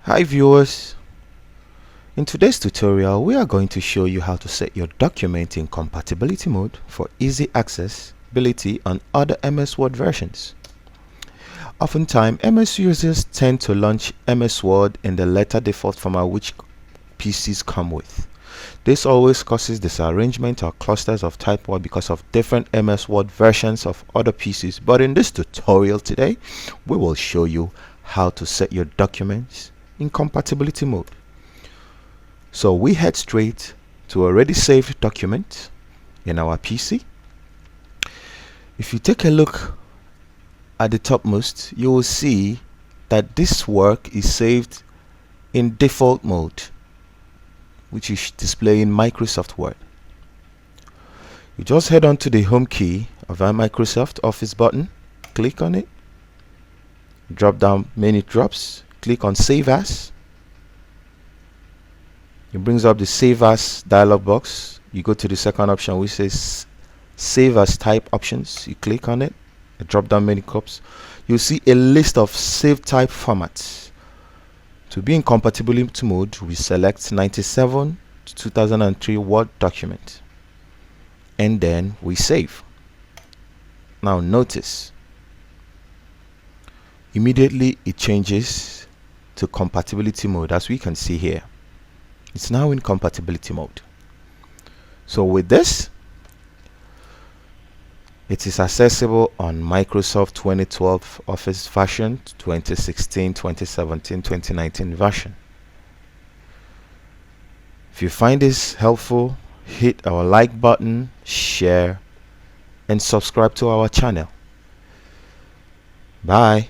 Hi viewers, in today's tutorial we are going to show you how to set your document in compatibility mode for easy accessibility on other MS Word versions. Oftentimes MS users tend to launch MS Word in the letter default format which PCs come with. This always causes disarrangement or clusters of type word because of different MS Word versions of other PCs, but in this tutorial today we will show you how to set your documents in compatibility mode. So we head straight to already saved document in our PC. If you take a look at the topmost, you will see that this work is saved in default mode, which is displaying Microsoft Word. You just head on to the home key of our Microsoft Office button, click on it, drop down menu drops, click on Save As. It brings up the Save As dialog box. You go to the second option which says Save As Type Options. You click on it, a drop down menu comes. You'll see a list of save type formats. To be in compatibility mode, we select 97 to 2003 Word document and then we save. Now notice, immediately it changes to compatibility mode. As we can see here, it's now in compatibility mode. So with this, it is accessible on Microsoft 2012 Office version, 2016, 2017, 2019 version. If you find this helpful, hit our like button, share, and subscribe to our channel. Bye.